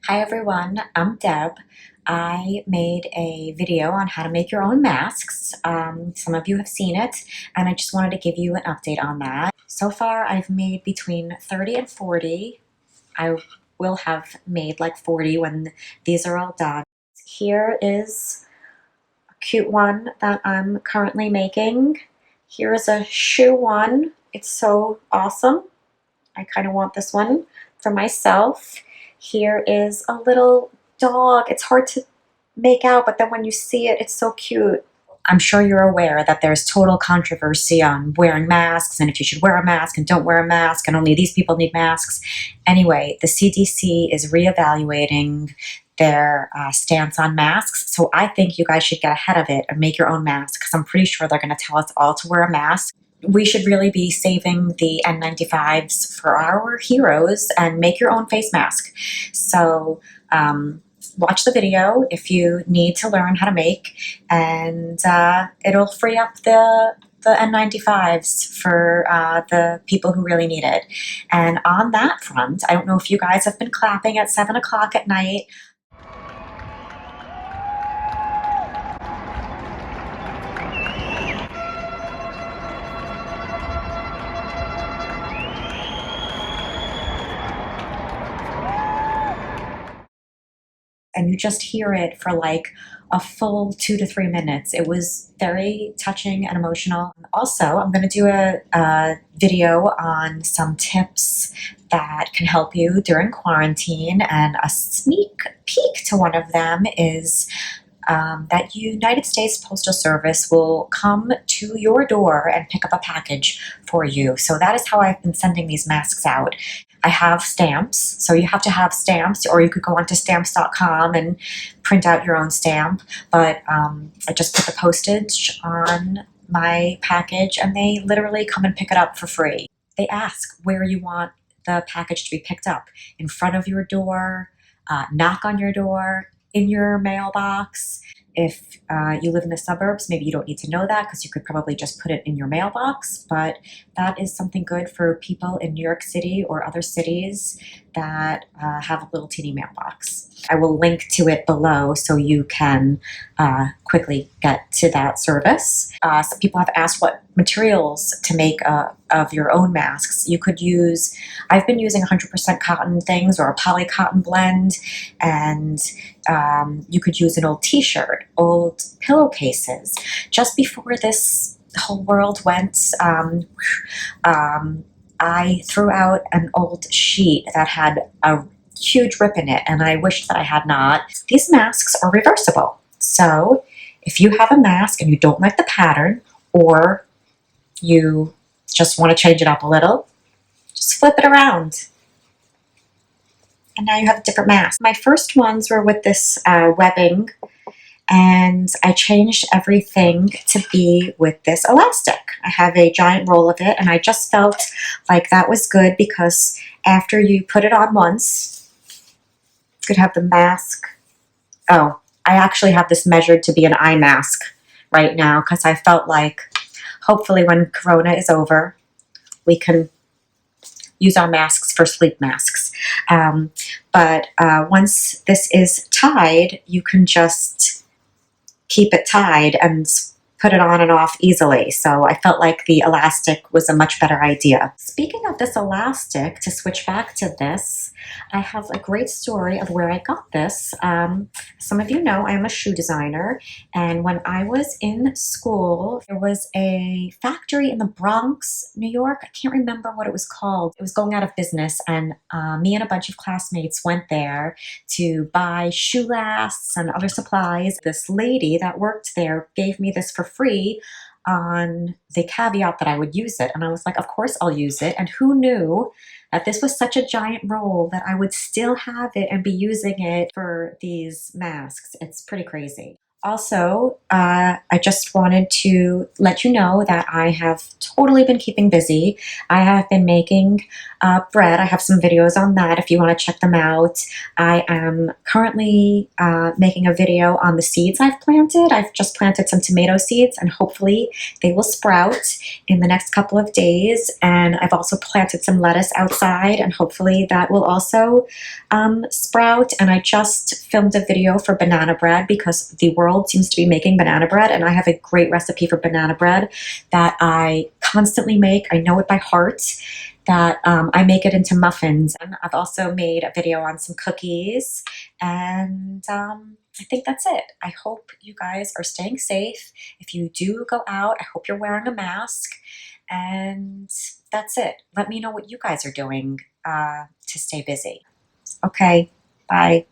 Hi everyone, I'm Deb. I made a video on how to make your own masks. Some of you have seen it, and I just wanted to give you an update on that. So far, I've made between 30 and 40. I will have made like 40 when these are all done. Here is a cute one that I'm currently making. Here is a shoe one. It's so awesome. I kind of want this one for myself. Here is a little dog. It's hard to make out, but then when you see it, it's so cute. I'm sure you're aware that there's total controversy on wearing masks and if you should wear a mask and don't wear a mask and only these people need masks. Anyway, the CDC is reevaluating their stance on masks. So I think you guys should get ahead of it and make your own mask because I'm pretty sure they're going to tell us all to wear a mask. We should really be saving the N95s for our heroes and make your own face mask. So watch the video if you need to learn how to make, and it'll free up the N95s for the people who really need it. And on that front, I don't know if you guys have been clapping at 7 o'clock at night. And you just hear it for like a full 2 to 3 minutes. It was very touching and emotional. Also, I'm going to do a video on some tips that can help you during quarantine, and a sneak peek to one of them is that United States Postal Service will come to your door and pick up a package for you. So that is how I've been sending these masks out. I have stamps, so you have to have stamps, or you could go onto stamps.com and print out your own stamp. But I just put the postage on my package, and they literally come and pick it up for free. They ask where you want the package to be picked up: in front of your door, knock on your door, in your mailbox. If you live in the suburbs, maybe you don't need to know that because you could probably just put it in your mailbox, but that is something good for people in New York City or other cities that have a little teeny mailbox. I will link to it below so you can quickly get to that service. Some people have asked what materials to make of your own masks. You could use, I've been using 100% cotton things or a poly cotton blend, and you could use an old t-shirt, old pillowcases. Just before this whole world went, I threw out an old sheet that had a huge rip in it, and I wished that I had not. These masks are reversible. So if you have a mask and you don't like the pattern, or you just want to change it up a little, just flip it around. And now you have a different mask. My first ones were with this webbing, and I changed everything to be with this elastic. I have a giant roll of it, and I just felt like that was good because after you put it on once, you could have the mask. Oh, I actually have this measured to be an eye mask right now because I felt like hopefully when Corona is over, we can use our masks for sleep masks. But once this is tied, you can just keep it tied and put it on and off easily. So I felt like the elastic was a much better idea. Speaking of this elastic, to switch back to this, I have a great story of where I got this. Some of you know I am a shoe designer, and when I was in school, there was a factory in the Bronx, New York. I can't remember what it was called. It was going out of business, and me and a bunch of classmates went there to buy shoe lasts and other supplies. This lady that worked there gave me this for free on the caveat that I would use it. And I was like, of course I'll use it. And who knew that this was such a giant roll that I would still have it and be using it for these masks. It's pretty crazy. Also, I just wanted to let you know that I have totally been keeping busy. I have been making bread. I have some videos on that if you want to check them out. I am currently making a video on the seeds I've planted. I've just planted some tomato seeds, and hopefully they will sprout in the next couple of days. And I've also planted some lettuce outside, and hopefully that will also sprout. And I just filmed a video for banana bread because the world seems to be making banana bread, and I have a great recipe for banana bread that I constantly make. I know it by heart. That I make it into muffins. And I've also made a video on some cookies, and I think that's it. I hope you guys are staying safe. If you do go out, I hope you're wearing a mask, and that's it. Let me know what you guys are doing to stay busy. Okay, bye.